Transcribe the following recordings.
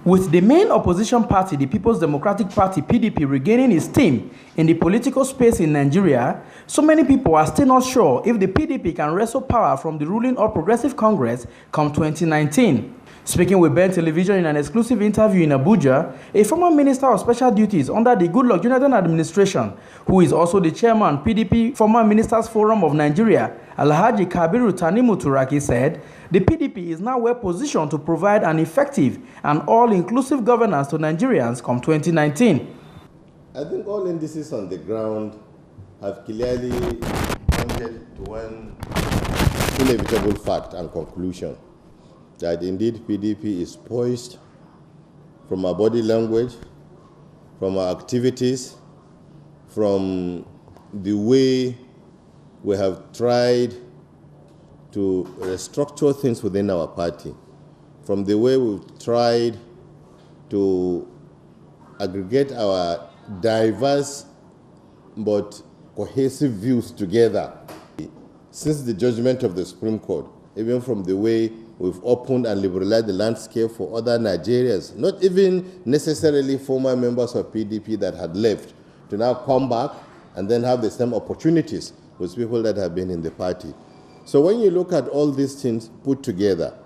With the main opposition party, the People's Democratic Party (PDP), regaining its steam in the political space in Nigeria, so many people are still not sure if the PDP can wrestle power from the ruling All Progressive Congress come 2019. Speaking with Ben Television in an exclusive interview in Abuja, a former Minister of Special Duties under the Goodluck Jonathan administration, who is also the chairman PDP Former Ministers Forum of Nigeria, Alhaji Kabiru Tanimu Turaki, said the PDP is now well positioned to provide an effective and all-inclusive governance to Nigerians come 2019. I think all indices on the ground have clearly pointed to one inevitable fact and conclusion, that indeed PDP is poised from our body language, from our activities, from the way we have tried to restructure things within our party, from the way we've tried to aggregate our diverse but cohesive views together. Since the judgment of the Supreme Court, even from the way we've opened and liberalized the landscape for other Nigerians, not even necessarily former members of PDP that had left, to now come back and then have the same opportunities with people that have been in the party. So when you look at all these things put together,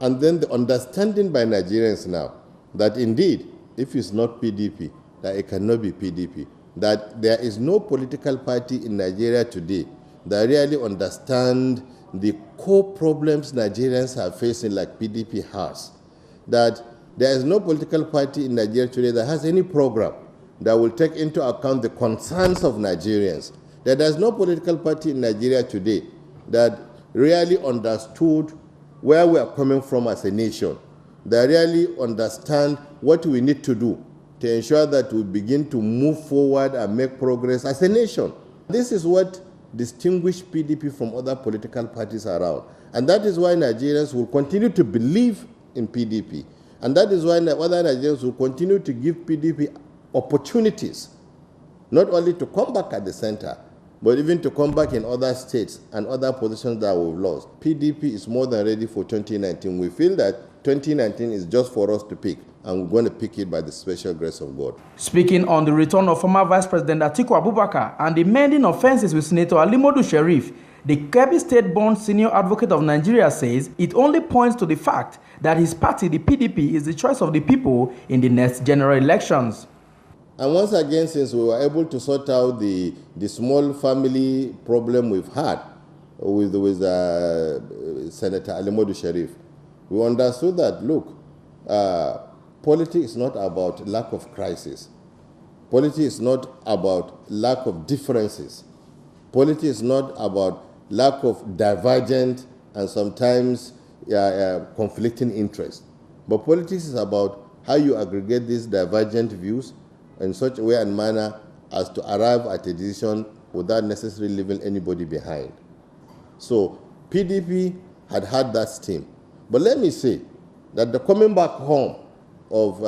and then the understanding by Nigerians now that indeed, if it's not PDP, that it cannot be PDP, that there is no political party in Nigeria today that really understand the core problems Nigerians are facing like PDP has, that there is no political party in Nigeria today that has any program that will take into account the concerns of Nigerians, that there is no political party in Nigeria today that really understood where we are coming from as a nation, that really understand what we need to do to ensure that we begin to move forward and make progress as a nation. This is what distinguish PDP from other political parties around. And that is why Nigerians will continue to believe in PDP. And that is why other Nigerians will continue to give PDP opportunities, not only to come back at the center, but even to come back in other states and other positions that we've lost. PDP is more than ready for 2019. We feel that 2019 is just for us to pick, and we're going to pick it by the special grace of God. Speaking on the return of former Vice President Atiku Abubakar and the mending of fences with Senator Alimodu Sheriff, the Kebbi State-born senior advocate of Nigeria says it only points to the fact that his party, the PDP, is the choice of the people in the next general elections. And once again, since we were able to sort out the small family problem we've had with Senator Alimodu Sheriff, we understood that, look, politics is not about lack of crisis. Politics is not about lack of differences. Politics is not about lack of divergent and sometimes conflicting interests. But politics is about how you aggregate these divergent views in such a way and manner as to arrive at a decision without necessarily leaving anybody behind. So PDP had that steam. But let me say that the coming back home of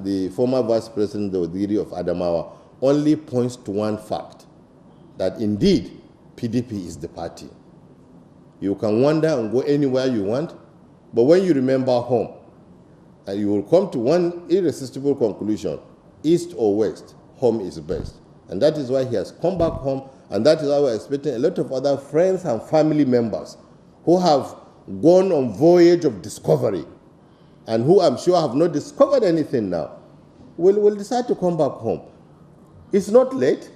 the former Vice President Odiri of Adamawa only points to one fact, that indeed PDP is the party. You can wander and go anywhere you want, but when you remember home, and you will come to one irresistible conclusion: east or west, home is best. And that is why he has come back home, and that is why we're expecting a lot of other friends and family members who have gone on voyage of discovery and who I'm sure have not discovered anything now, will decide to come back home. It's not late,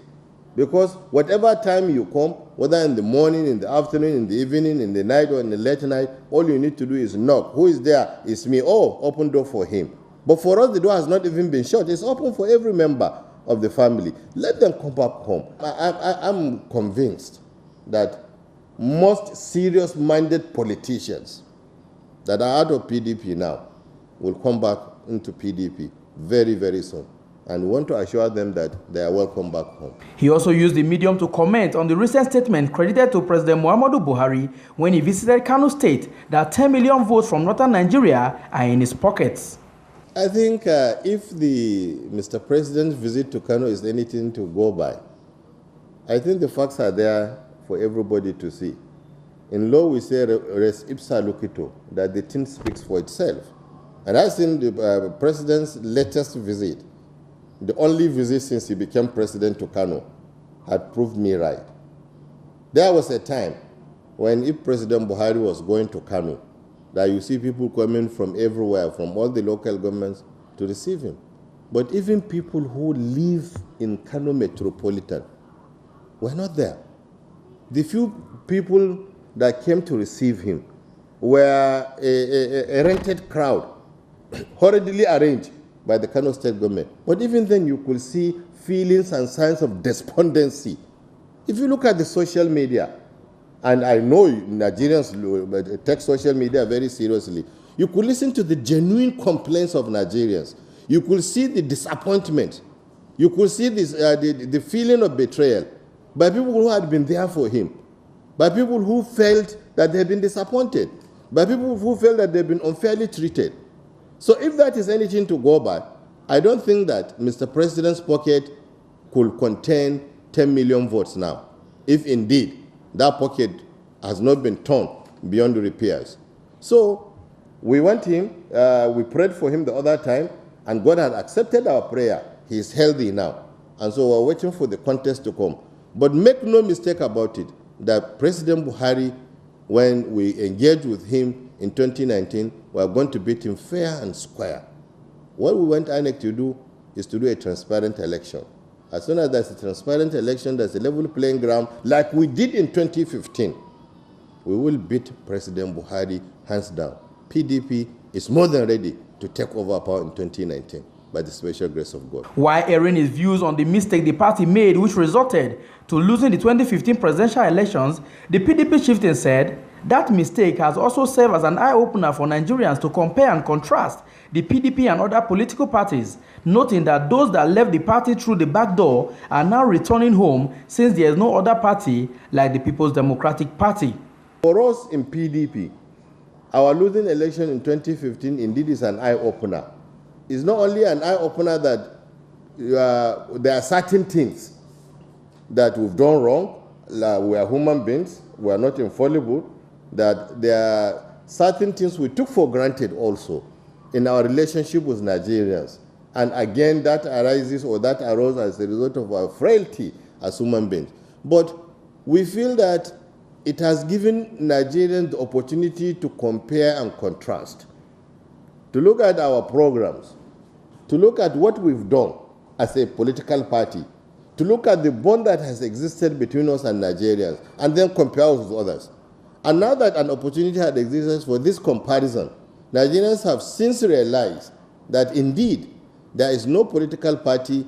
because whatever time you come, whether in the morning, in the afternoon, in the evening, in the night, or in the late night, all you need to do is knock. Who is there? It's me. Oh, open door for him. But for us, the door has not even been shut. It's open for every member of the family. Let them come back home. I'm convinced that most serious-minded politicians that are out of PDP now will come back into PDP very, very soon. And we want to assure them that they are welcome back home. He also used the medium to comment on the recent statement credited to President Muhammadu Buhari when he visited Kano State that 10 million votes from northern Nigeria are in his pockets. I think if Mr. President's visit to Kano is anything to go by, I think the facts are there for everybody to see. In law, we say res ipsa loquitur, that the thing speaks for itself. And I've seen the president's latest visit, the only visit since he became president to Kano, had proved me right. There was a time when if President Buhari was going to Kano, that you see people coming from everywhere, from all the local governments to receive him. But even people who live in Kano Metropolitan were not there. The few people that came to receive him were a rented crowd, hurriedly arranged by the Kano state government. But even then, you could see feelings and signs of despondency. If you look at the social media, and I know Nigerians take social media very seriously, you could listen to the genuine complaints of Nigerians. You could see the disappointment. You could see this, the feeling of betrayal by people who had been there for him, by people who felt that they had been disappointed, by people who felt that they've been unfairly treated. So if that is anything to go by, I don't think that Mr. President's pocket could contain 10 million votes now, if indeed that pocket has not been torn beyond repairs. So we want him, we prayed for him the other time, and God had accepted our prayer. He is healthy now. And so we're waiting for the contest to come. But make no mistake about it, that President Buhari, when we engage with him in 2019, we're going to beat him fair and square. What we want INEC to do is to do a transparent election. As soon as there's a transparent election, there's a level playing ground, like we did in 2015, we will beat President Buhari hands down. PDP is more than ready to take over power in 2019 by the special grace of God. While airing his views on the mistake the party made, which resulted to losing the 2015 presidential elections, the PDP chieftain said that mistake has also served as an eye-opener for Nigerians to compare and contrast the PDP and other political parties, noting that those that left the party through the back door are now returning home since there is no other party like the People's Democratic Party. For us in PDP, our losing election in 2015 indeed is an eye-opener. It's not only an eye-opener that there are certain things that we've done wrong, like we are human beings, we are not infallible, that there are certain things we took for granted also in our relationship with Nigerians. And again, that arises or that arose as a result of our frailty as human beings. But we feel that it has given Nigerians the opportunity to compare and contrast, to look at our programs, to look at what we've done as a political party, to look at the bond that has existed between us and Nigerians, and then compare us with others. And now that an opportunity had existed for this comparison, Nigerians have since realized that indeed there is no political party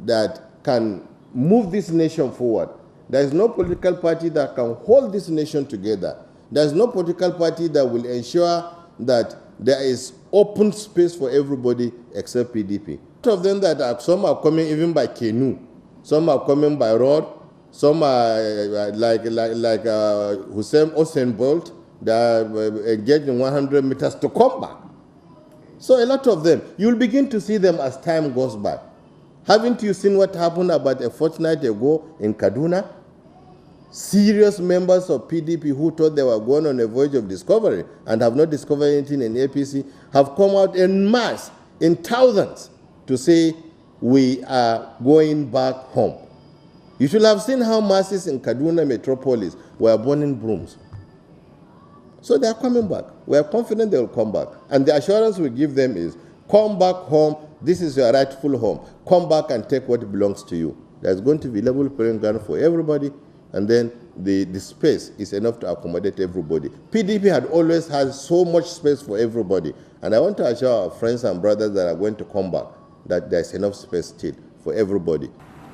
that can move this nation forward. There is no political party that can hold this nation together. There is no political party that will ensure that there is open space for everybody except PDP. Of them that some are coming even by canoe, some are coming by road, some are like Usain Bolt, they are engaged in 100 meters to come back. So a lot of them, you'll begin to see them as time goes by. Haven't you seen what happened about a fortnight ago in Kaduna? Serious members of PDP who thought they were going on a voyage of discovery and have not discovered anything in APC have come out en masse, in thousands, to say we are going back home. You should have seen how masses in Kaduna metropolis were burning brooms. So they are coming back. We are confident they will come back. And the assurance we give them is, come back home. This is your rightful home. Come back and take what belongs to you. There's going to be level playing ground for everybody. And then the space is enough to accommodate everybody. PDP had always had so much space for everybody. And I want to assure our friends and brothers that are going to come back that there's enough space still for everybody.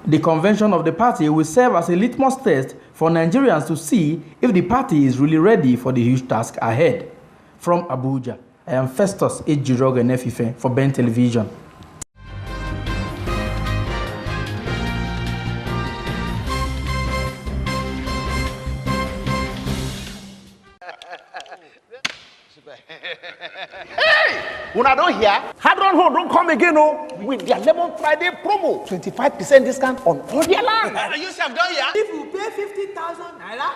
The convention of the party will serve as a litmus test for Nigerians to see if the party is really ready for the huge task ahead. From Abuja, I am Festus Ejiroga Nefife for Ben Television. Hey! When I don't hear, Hadron Home don't come again, oh, with their Lemon Friday promo. 25% discount on all their land. You have done here? If you pay 50,000 naira,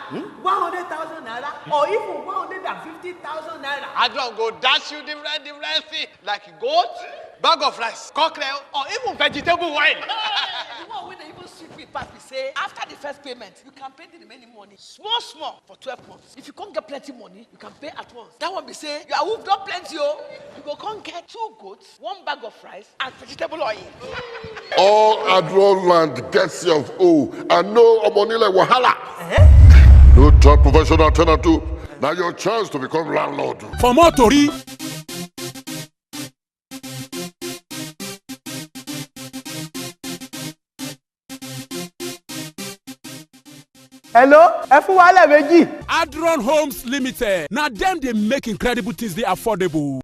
100,000 naira, or even 150,000 naira, Hadron go dash you different things like goat, bag of rice, cockerel, or even vegetable wine. The one wey dey even sweet me pass be say after the first payment you can pay the remaining money small for 12 months. If you can't get plenty money you can pay at once. That one be say you are hooked up plenty oh, you go come get 2 goats, 1 bag of rice and vegetable oil. All Hadron land gets you of O and no money like wahala. No top professional tenant too. Now your chance to become landlord. For more tori. hello, Efuwale Meji. Hadron Homes Limited. Now them they make incredible things they affordable.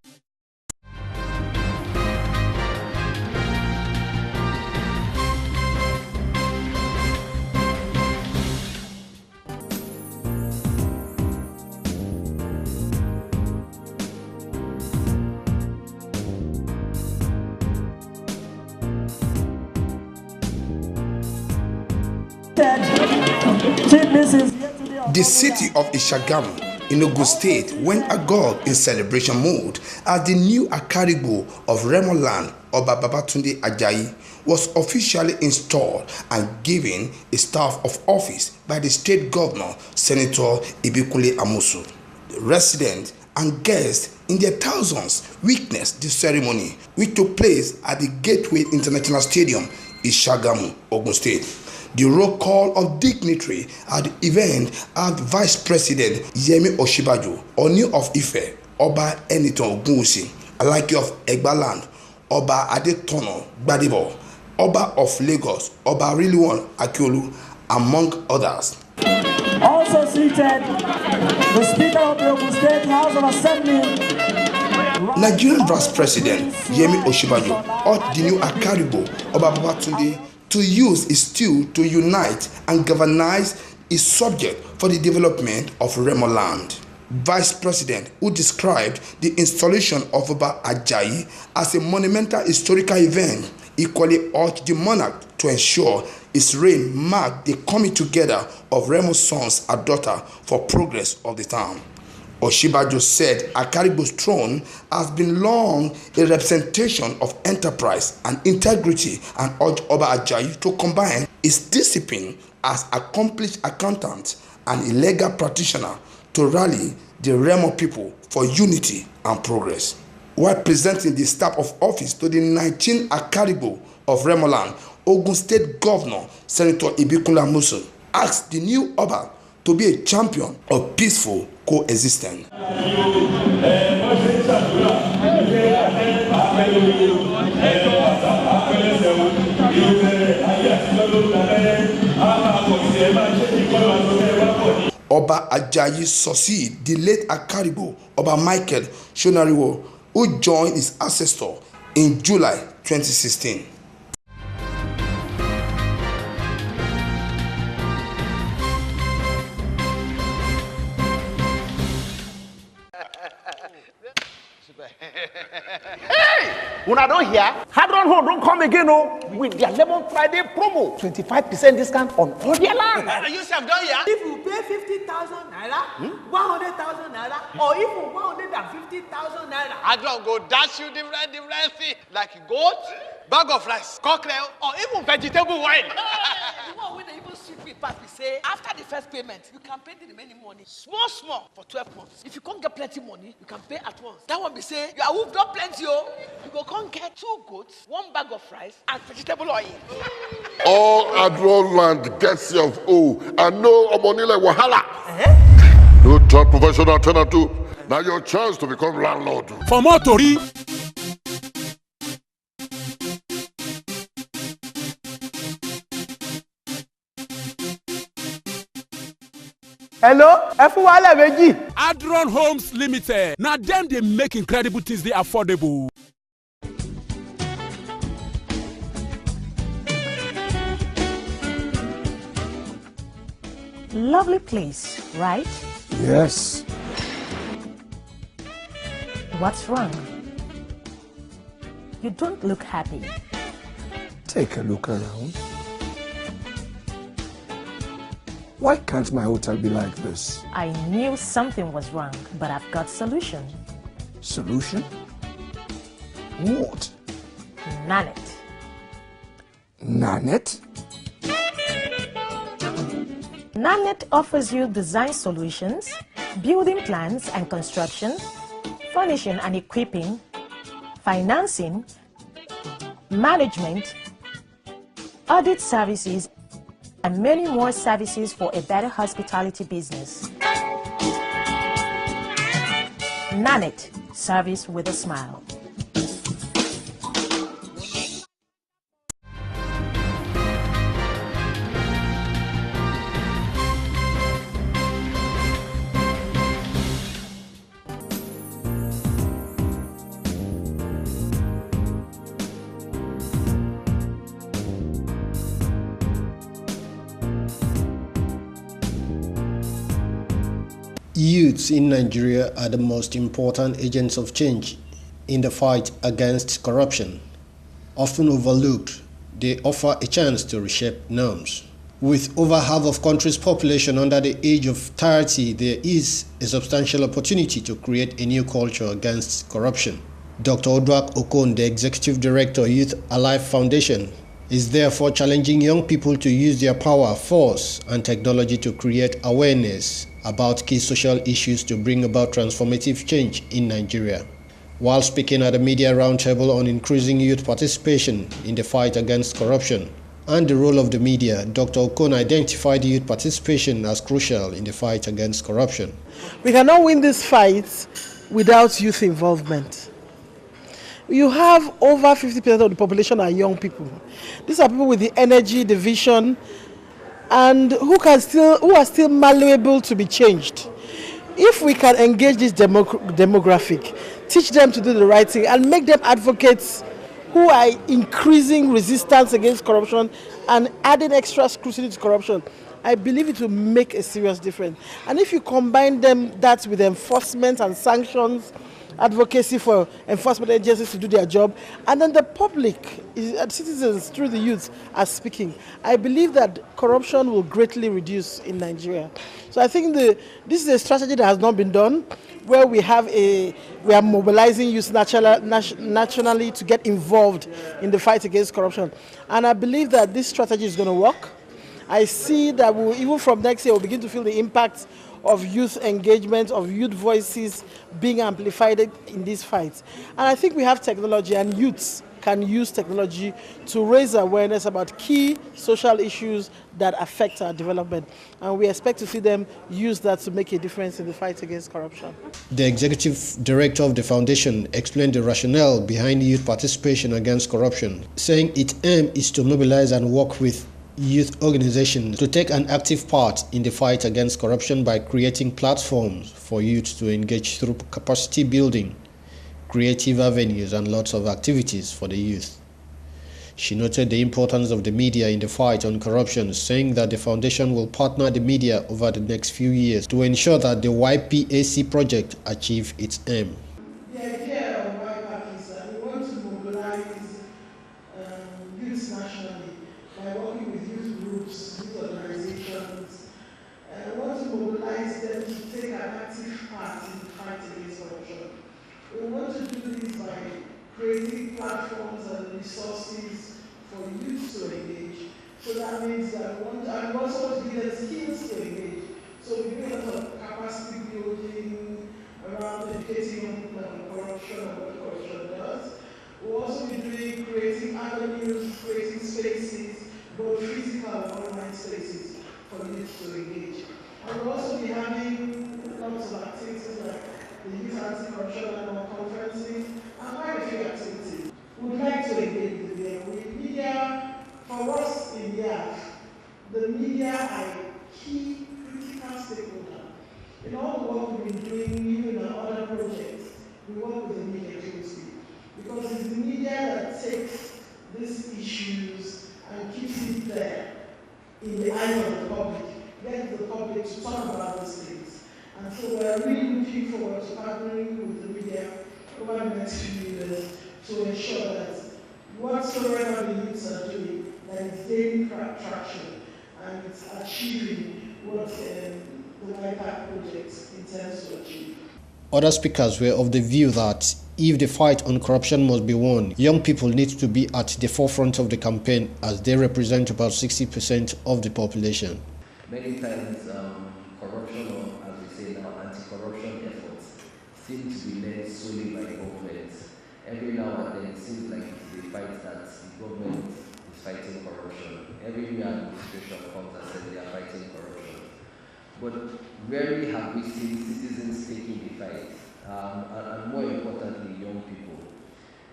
The city of Ishagamu in Ogun State went agog in celebration mode as the new Akarigbo of Remo land, Oba Babatunde Ajayi, was officially installed and given a staff of office by the state governor, Senator Ibikunle Amosu. Residents and guests in their thousands witnessed the ceremony, which took place at the Gateway International Stadium, Ishagamu, Ogun State. The roll call of dignitary at the event had Vice President Yemi Osinbajo, Oni of Ife, Oba Enitan Ogunwusi, Alake of Egbaland, Oba Adetono Gbadebo, Oba of Lagos, Oba Rilwan Akiolu, among others. Also seated, the Speaker of the Ogun State House of Assembly. Nigerian Vice President Yemi Osinbajo urged the new Akarigbo, Oba Babatunde, to use his tool to unite and galvanize his subject for the development of Remo land. Vice President, who described the installation of Oba Ajayi as a monumental historical event, equally urged the monarch to ensure his reign marked the coming together of Remo's sons and daughter for progress of the town. Osinbajo said Akarigbo's throne has been long a representation of enterprise and integrity and urged Oba Ajayi to combine his discipline as accomplished accountant and a legal practitioner to rally the Remo people for unity and progress. While presenting the staff of office to the 19th Akarigbo of Remo land, Ogun State Governor Senator Ibikunle Amosu asked the new Oba to be a champion of peaceful coexistence. Oba Ajayi succeeded the late Akarigbo, Oba Michael Shonariwo, who joined his ancestor in July 2016. When I don't hear, Hadron Home don't come again, oh, with their Lemon Friday promo. 25% discount on all their land. You have done here? if you pay 50,000 naira, 100,000 naira, or even 150,000 naira, Hadron go dash you different things like goat, bag of rice, cockerel, or even vegetable wine. The one wey dey even sweet me pass be say after the first payment you can pay the remaining money small for 12 months. If you can't get plenty money you can pay at once. That one be say you are hooked up plenty oh, you go come get 2 goats, 1 bag of rice and vegetable oil. All Hadron land gets you of O and no money like wahala. No top professional tenant too. Now your chance to become landlord. For more tori. hello, Efuwale Meji. Hadron Homes Limited. Now them they make incredible things they affordable. Lovely place, right? Yes. What's wrong? You don't look happy. Take a look around. Why can't my hotel be like this? I knew something was wrong, but I've got solution. Solution? What? Nanet. Nanet? Nanet offers you design solutions, building plans and construction, furnishing and equipping, financing, management, audit services, and many more services for a better hospitality business. Nanet, service with a smile. Youths in Nigeria are the most important agents of change in the fight against corruption. Often overlooked, they offer a chance to reshape norms. With over half of country's population under the age of 30, there is a substantial opportunity to create a new culture against corruption. Dr. Odwak Okon, the Executive Director, Youth Alive Foundation, is therefore challenging young people to use their power, force, and technology to create awareness about key social issues to bring about transformative change in Nigeria. While speaking at a media roundtable on increasing youth participation in the fight against corruption and the role of the media, Dr. Okon identified youth participation as crucial in the fight against corruption. We cannot win this fight without youth involvement. You have over 50% of the population are young people. These are people with the energy, the vision, and who are still malleable to be changed. If we can engage this demographic, teach them to do the right thing, and make them advocates who are increasing resistance against corruption and adding extra scrutiny to corruption, I believe it will make a serious difference. And if you combine that with enforcement and sanctions, advocacy for enforcement agencies to do their job, and then the public, citizens through the youth are speaking, I believe that corruption will greatly reduce in Nigeria. So I think this is a strategy that has not been done, where we are mobilizing youth nationally to get involved in the fight against corruption. And I believe that this strategy is going to work. I see that even from next year, we'll begin to feel the impact of youth engagement, of youth voices being amplified in these fights. And I think we have technology, and youths can use technology to raise awareness about key social issues that affect our development. And we expect to see them use that to make a difference in the fight against corruption. The Executive Director of the Foundation explained the rationale behind youth participation against corruption, saying its aim is to mobilize and work with youth organizations to take an active part in the fight against corruption by creating platforms for youth to engage through capacity building, creative avenues, and lots of activities for the youth. She noted the importance of the media in the fight on corruption, saying that the foundation will partner the media over the next few years to ensure that the YPAC project achieves its aim. The idea of YPAC is that we want to mobilize youth nationally by working with youth groups, youth organizations, and we want to mobilize them to take an active part in the fight against corruption. We want to do this by creating platforms and resources for youth to engage. So that means that we also want to give them skills to engage. So we do a lot of capacity building around educating young people on corruption and what corruption does. We'll also be doing creating avenues, creating spaces, both physical and online spaces for youth to engage. And we'll also be having lots of activities like the Youth Anti-Corruption Annual Conferences and quite a few activities. We'd like to engage with the media. Media, for us in the media are a key critical stakeholder. In all the work we've been doing, even in our other projects, we work with the media closely. Because it's the media that takes these issues and keeps it there in the eye of the public, gets the public to talk about those things. And so we're really looking forward to partnering with the media over the next few years to ensure that so right now the youths are doing, that is gaining traction and it's achieving what the White project intends to achieve. Other speakers were of the view that if the fight on corruption must be won, young people need to be at the forefront of the campaign as they represent about 60% of the population. Many times, corruption, or as we say now, anti-corruption efforts seem to be led solely by governments. Every now and then it seems like it's a fight that the government is fighting corruption. Every new administration comes and says they are fighting corruption. But rarely have we seen citizens taking the fight, and more importantly, young people.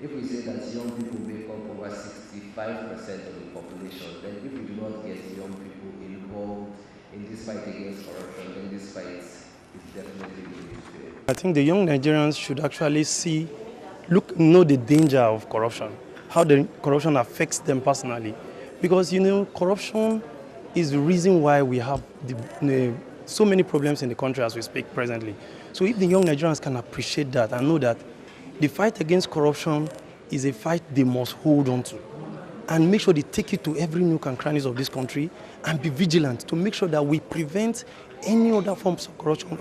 If we say that young people make up over 65% of the population, then if we do not get young people involved in this fight against corruption, then this fight is definitely going to fail. I think the young Nigerians should actually know the danger of corruption, how the corruption affects them personally. Because, corruption is the reason why we have so many problems in the country as we speak presently. So if the young Nigerians can appreciate that and know that the fight against corruption is a fight they must hold on to, and make sure they take it to every nook and crannies of this country and be vigilant to make sure that we prevent any other forms of corruption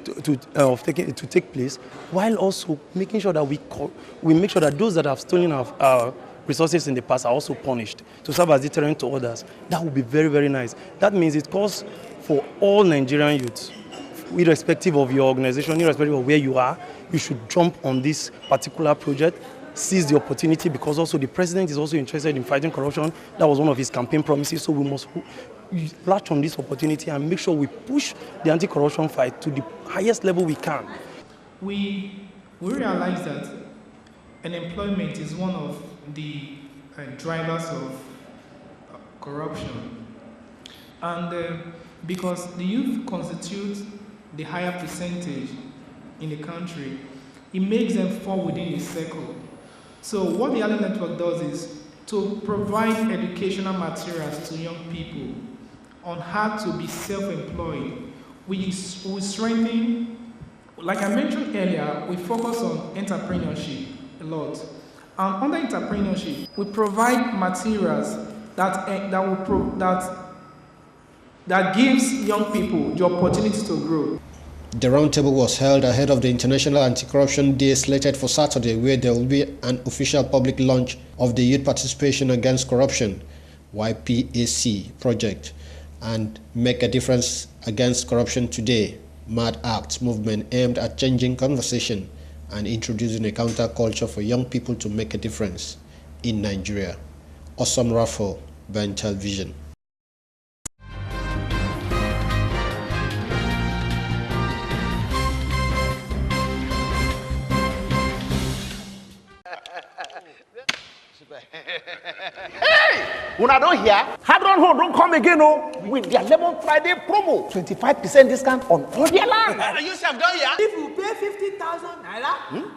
to take place, while also making sure that we make sure that those that have stolen our resources in the past are also punished to serve as deterrent to others. That would be very, very nice. That means it calls for all Nigerian youths, irrespective of your organization, irrespective of where you are, you should jump on this particular project, seize the opportunity, because also the president is also interested in fighting corruption. That was one of his campaign promises, so we must latch on this opportunity and make sure we push the anti-corruption fight to the highest level we can. We realize that unemployment is one of the drivers of corruption, and because the youth constitute the higher percentage in the country, it makes them fall within the circle. So what the Allen Network does is to provide educational materials to young people on how to be self-employed. We strengthen, like I mentioned earlier, we focus on entrepreneurship a lot. Under entrepreneurship, we provide materials that gives young people the opportunity to grow. The roundtable was held ahead of the International Anti-Corruption Day slated for Saturday, where there will be an official public launch of the Youth Participation Against Corruption (YPAC) project and Make a Difference Against Corruption Today Mad Acts movement aimed at changing conversation and introducing a counterculture for young people to make a difference in Nigeria. Awesome Raffle, Ben Television. Hey! Una don't hear? Hard run home, don't come again, oh, with their Lemon Friday promo. 25% discount on all their land. You have done here? If you pay 50,000 naira,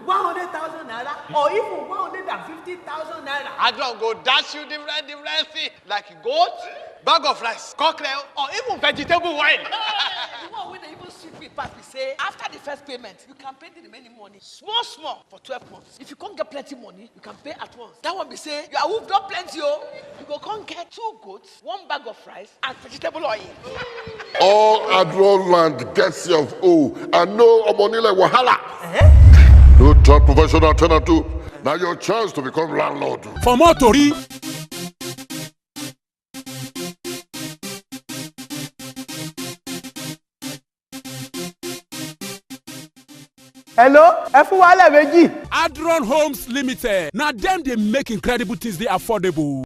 100,000 naira, or even 150,000 naira. Adron go dash you different thing, like goat, bag of rice, cockerel, or even vegetable wine. The one wey dey even sweet me pass be say after the first payment you can pay the remaining money small for 12 months. If you can't get plenty money, you can pay at once. That one be say you are hooved up plenty, oh, you go come get 2 goats, 1 bag of rice, and vegetable oil. All Adron land gets your and no money like wahala. No top professional alternative. Now your chance to become landlord. For more tori. Hello, Adron Homes Limited. Now them they make incredible things they affordable.